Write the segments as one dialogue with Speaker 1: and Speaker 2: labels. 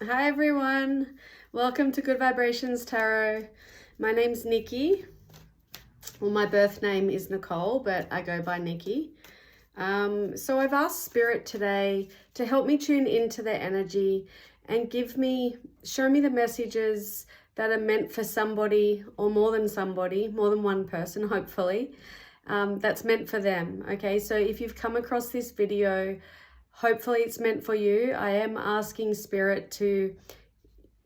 Speaker 1: Hi everyone, welcome to Good Vibrations Tarot. My name's Nikki. Well, my birth name is Nicole, but I go by Nikki. So I've asked Spirit today to help me tune into their energy and show me the messages that are meant for somebody or more than one person, hopefully, that's meant for them. Okay, so if you've come across this video, hopefully it's meant for you. I am asking Spirit to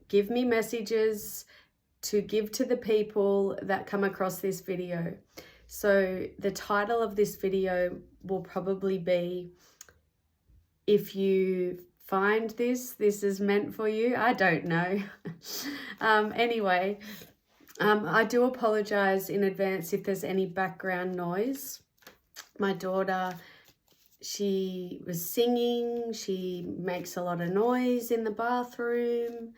Speaker 1: give me messages to give to the people that come across this video. So the title of this video will probably be, if you find this is meant for you. I don't know. Anyway, I do apologize in advance if there's any background noise. My daughter, she was singing, she makes a lot of noise in the bathroom.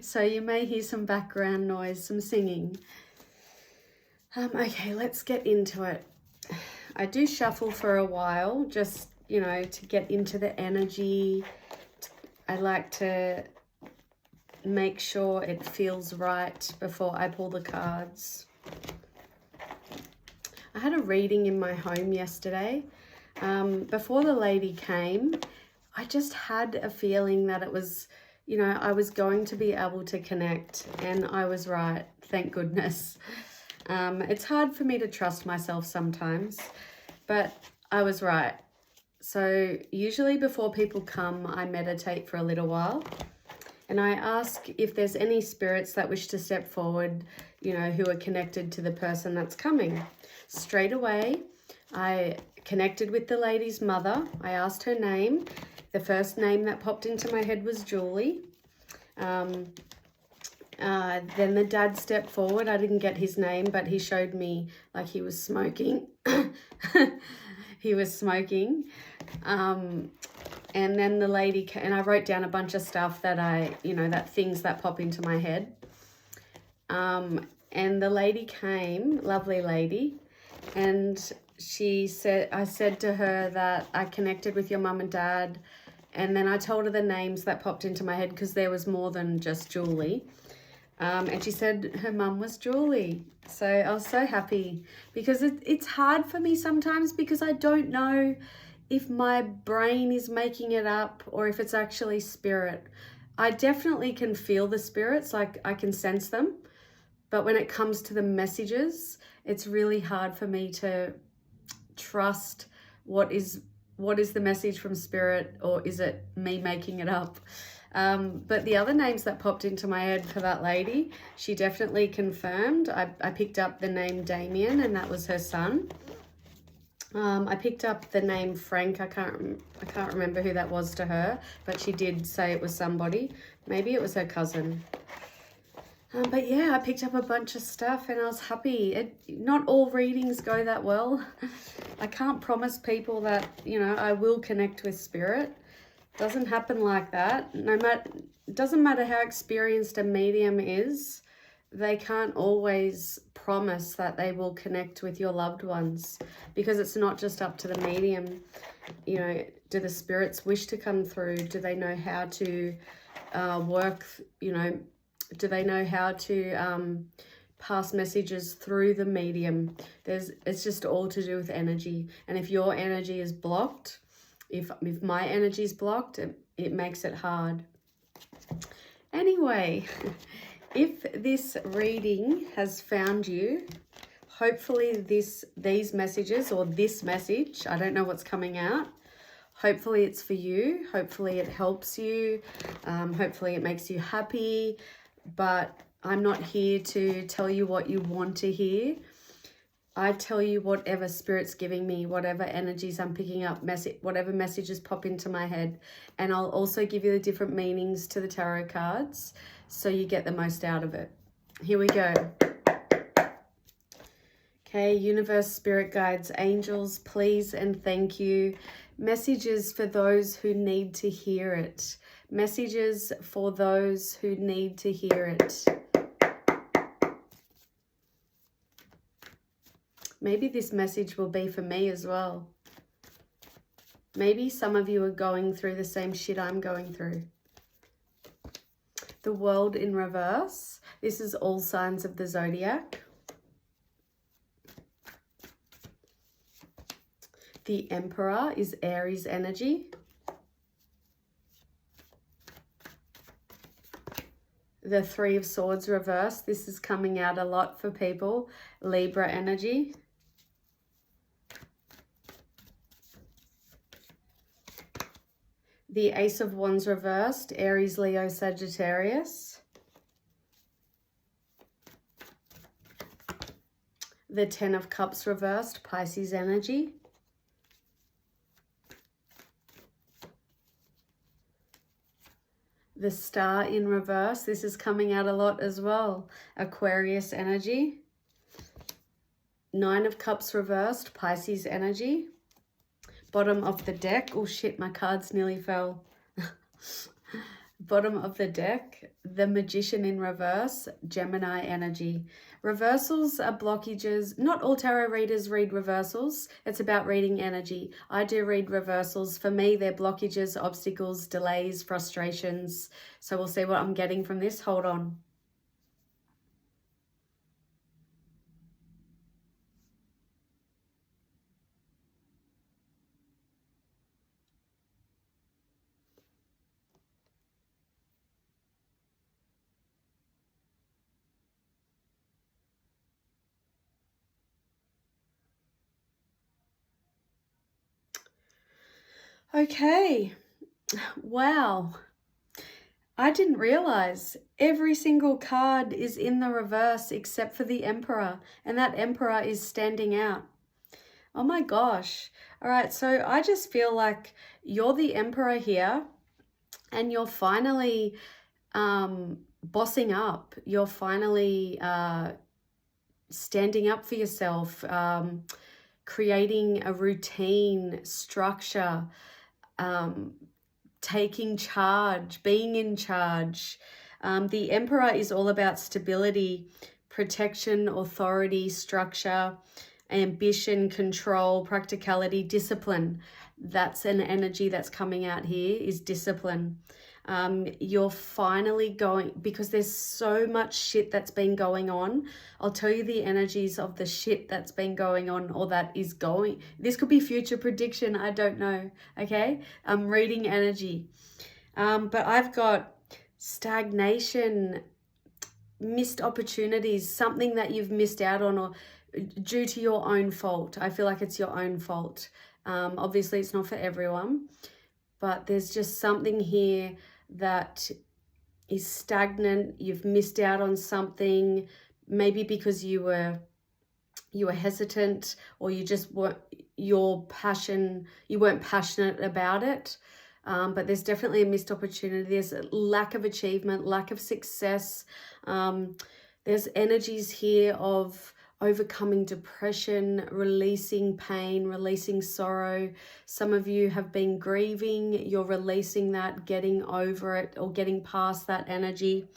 Speaker 1: So you may hear some background noise, some singing. Okay, let's get into it. I do shuffle for a while, just, to get into the energy. I like to make sure it feels right before I pull the cards. I had a reading in my home yesterday. Before the lady came, I just had a feeling that it was, I was going to be able to connect, and I was right, thank goodness. It's hard for me to trust myself sometimes, but I was right. So usually before people come, I meditate for a little while, and I ask if there's any spirits that wish to step forward, who are connected to the person that's coming. Straight away, I connected with the lady's mother. I asked her name. The first name that popped into my head was Julie. Then the dad stepped forward. I didn't get his name, but he showed me like he was smoking. He was smoking. And then the lady came, and I wrote down a bunch of stuff that that things that pop into my head. And the lady came, lovely lady, and I said to her that I connected with your mum and dad, and then I told her the names that popped into my head because there was more than just Julie. And she said her mum was Julie. So I was so happy, because it's hard for me sometimes, because I don't know if my brain is making it up or if it's actually spirit. I definitely can feel the spirits, like I can sense them. But when it comes to the messages, it's really hard for me to trust what is the message from spirit, or is it me making it up. But the other names that popped into my head for that lady, she definitely confirmed. I picked up the name Damien, and that was her son. I picked up the name Frank. I can't remember who that was to her, but she did say it was somebody. Maybe it was her cousin. But yeah, I picked up a bunch of stuff, and I was happy. Not all readings go that well. I can't promise people that, I will connect with spirit. Doesn't happen like that. Doesn't matter how experienced a medium is, they can't always promise that they will connect with your loved ones, because it's not just up to the medium. Do the spirits wish to come through? Do they know how to work, do they know how to pass messages through the medium? It's just all to do with energy. And if your energy is blocked, if my energy is blocked, it makes it hard. Anyway, if this reading has found you, hopefully these messages, or this message, I don't know what's coming out, hopefully it's for you. Hopefully it helps you. Hopefully it makes you happy. But I'm not here to tell you what you want to hear. I tell you whatever Spirit's giving me, whatever energies I'm picking up, whatever messages pop into my head. And I'll also give you the different meanings to the tarot cards, so you get the most out of it. Here we go. Okay, universe, spirit guides, angels, please and thank you. Messages for those who need to hear it. Messages for those who need to hear it. Maybe this message will be for me as well. Maybe some of you are going through the same shit I'm going through. The World in reverse. This is all signs of the zodiac. The Emperor is Aries energy. The Three of Swords reverse. This is coming out a lot for people. Libra energy. The Ace of Wands reversed. Aries, Leo, Sagittarius. The Ten of Cups reversed. Pisces energy. The Star in reverse. This is coming out a lot as well. Aquarius energy. Nine of Cups reversed. Pisces energy. Bottom of the deck. Oh shit, my cards nearly fell. Bottom of the deck. The Magician in reverse. Gemini energy. Reversals are blockages. Not all tarot readers read reversals. It's about reading energy. I do read reversals. For me, they're blockages, obstacles, delays, frustrations. So we'll see what I'm getting from this. Hold on. Okay, wow. I didn't realize every single card is in the reverse except for the Emperor, and that Emperor is standing out. Oh my gosh. All right, so I just feel like you're the Emperor here and you're finally bossing up. You're finally standing up for yourself, creating a routine, structure, taking charge, being in charge. The Emperor is all about stability, protection, authority, structure, ambition, control, practicality, discipline. That's an energy that's coming out here, is discipline. You're finally going, because there's so much shit that's been going on. I'll tell you the energies of the shit that's been going on, or that is going. This could be future prediction, I don't know, okay? I'm reading energy. But I've got stagnation, missed opportunities, something that you've missed out on, or due to your own fault. I feel like it's your own fault. Obviously, it's not for everyone, but there's just something here that is stagnant. You've missed out on something, maybe because you were hesitant, or you just weren't you weren't passionate about it. But there's definitely a missed opportunity. There's a lack of achievement, lack of success. There's energies here of overcoming depression, releasing pain, releasing sorrow. Some of you have been grieving. You're releasing that, getting over it, or getting past that energy.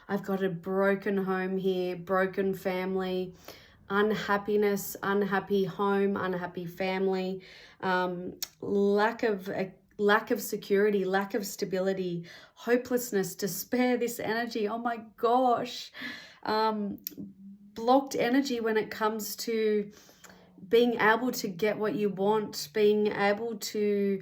Speaker 1: I've got a broken home here, broken family, unhappiness, unhappy home, unhappy family, lack of security, lack of stability, hopelessness, despair, this energy. Oh my gosh. Blocked energy when it comes to being able to get what you want, being able to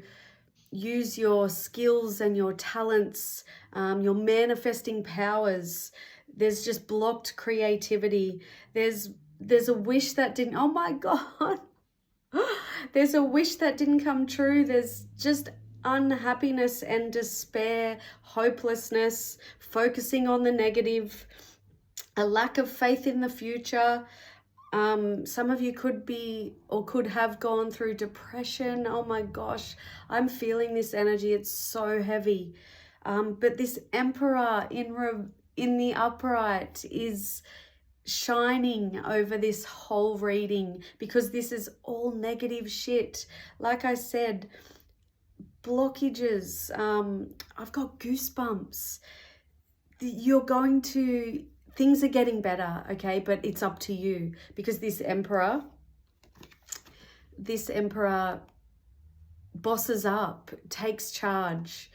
Speaker 1: use your skills and your talents, your manifesting powers. There's just blocked creativity. There's a wish that didn't, oh my God. There's a wish that didn't come true. There's just unhappiness and despair, hopelessness, focusing on the negative, a lack of faith in the future. Some of you could be or could have gone through depression. Oh my gosh, I'm feeling this energy. It's so heavy. But this Emperor in the upright is shining over this whole reading, because this is all negative shit. Like I said, blockages. I've got goosebumps. Things are getting better, okay? But it's up to you, because this Emperor bosses up, takes charge,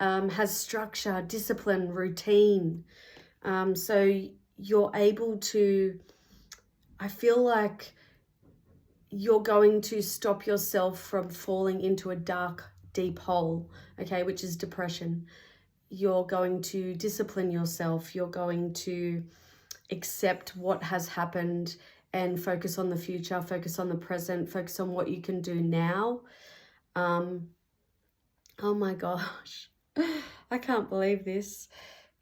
Speaker 1: has structure, discipline, routine. So you're able to, I feel like you're going to stop yourself from falling into a dark, deep hole, okay, which is depression. You're going to discipline yourself. You're going to accept what has happened and focus on the future, focus on the present, focus on what you can do now. Oh my gosh, I can't believe this.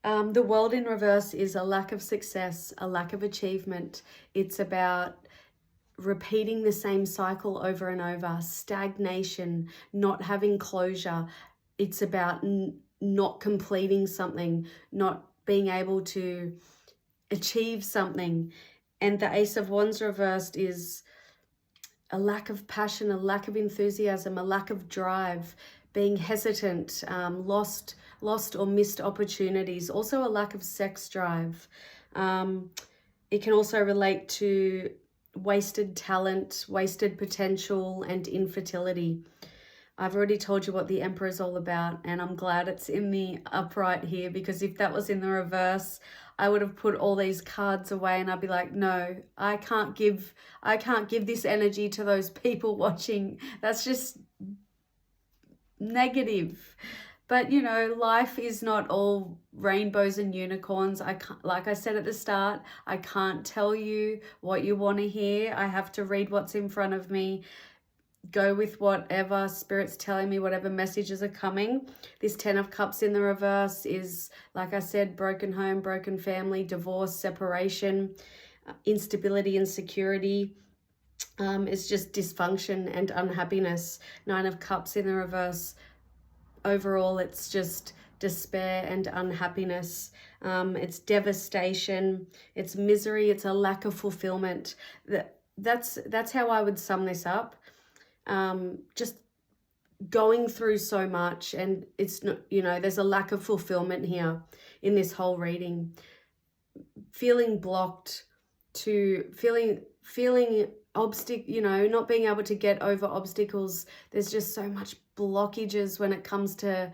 Speaker 1: The world in reverse is a lack of success, a lack of achievement. It's about repeating the same cycle over and over, stagnation, not having closure. It's about not completing something, not being able to achieve something. And the Ace of Wands reversed is a lack of passion, a lack of enthusiasm, a lack of drive, being hesitant, lost or missed opportunities, also a lack of sex drive. It can also relate to wasted talent, wasted potential, and infertility. I've already told you what the Emperor is all about, and I'm glad it's in the upright here, because if that was in the reverse, I would have put all these cards away and I'd be like, no, I can't give this energy to those people watching. That's just negative. But you know, life is not all rainbows and unicorns. I can't, like I said at the start, I can't tell you what you want to hear. I have to read what's in front of me, go with whatever Spirit's telling me, whatever messages are coming. This 10 of Cups in the reverse is, like I said, broken home, broken family, divorce, separation, instability, insecurity. It's just dysfunction and unhappiness. 9 of Cups in the reverse, overall it's just despair and unhappiness. It's devastation, it's misery, it's a lack of fulfillment. That's how I would sum this up. Just going through so much, and it's not, you know, there's a lack of fulfillment here in this whole reading. Feeling blocked, to feeling you know, not being able to get over obstacles. There's just so much blockages when it comes to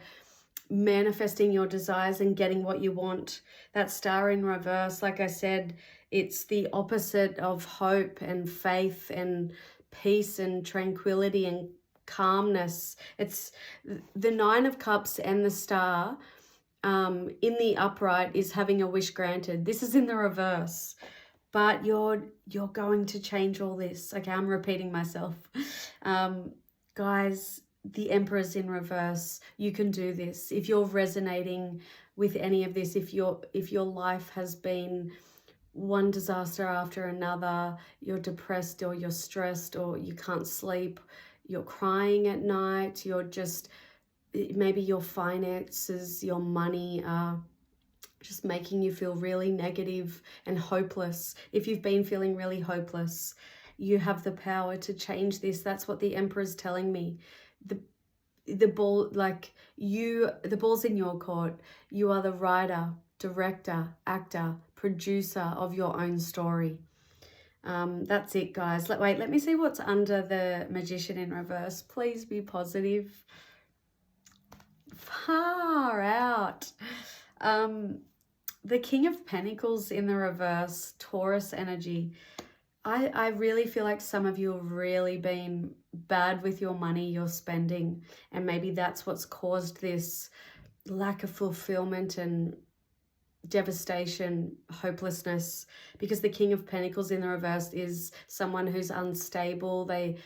Speaker 1: manifesting your desires and getting what you want. That Star in reverse, like I said, it's the opposite of hope and faith and peace and tranquility and calmness. It's the 9 of Cups and the Star in the upright is having a wish granted. This is in the reverse, but you're going to change all this. Okay, I'm repeating myself. Guys, the Emperor's in reverse. You can do this. If you're resonating with any of this, if your life has been one disaster after another, you're depressed or you're stressed or you can't sleep, you're crying at night, you're just, maybe your finances, your money are just making you feel really negative and hopeless. If you've been feeling really hopeless, you have the power to change this. That's what the Emperor's telling me. The ball, like the ball's in your court. You are the writer, director, actor, producer of your own story. That's it, guys. Let me see what's under the Magician in reverse. Please be positive. Far out. The King of Pentacles in the reverse, Taurus energy. I really feel like some of you have really been bad with your money you're spending, and maybe that's what's caused this lack of fulfillment and devastation, hopelessness, because the King of Pentacles in the reverse is someone who's unstable. They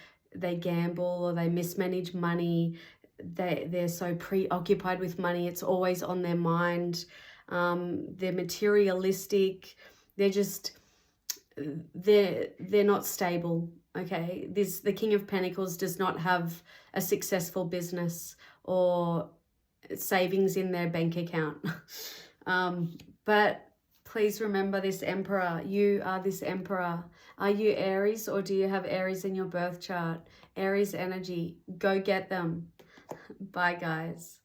Speaker 1: gamble or they mismanage money. They're so preoccupied with money, it's always on their mind. They're materialistic. They're not stable. Okay, the King of Pentacles does not have a successful business or savings in their bank account. But please remember this Emperor. You are this Emperor. Are you Aries, or do you have Aries in your birth chart? Aries energy. Go get them. Bye, guys.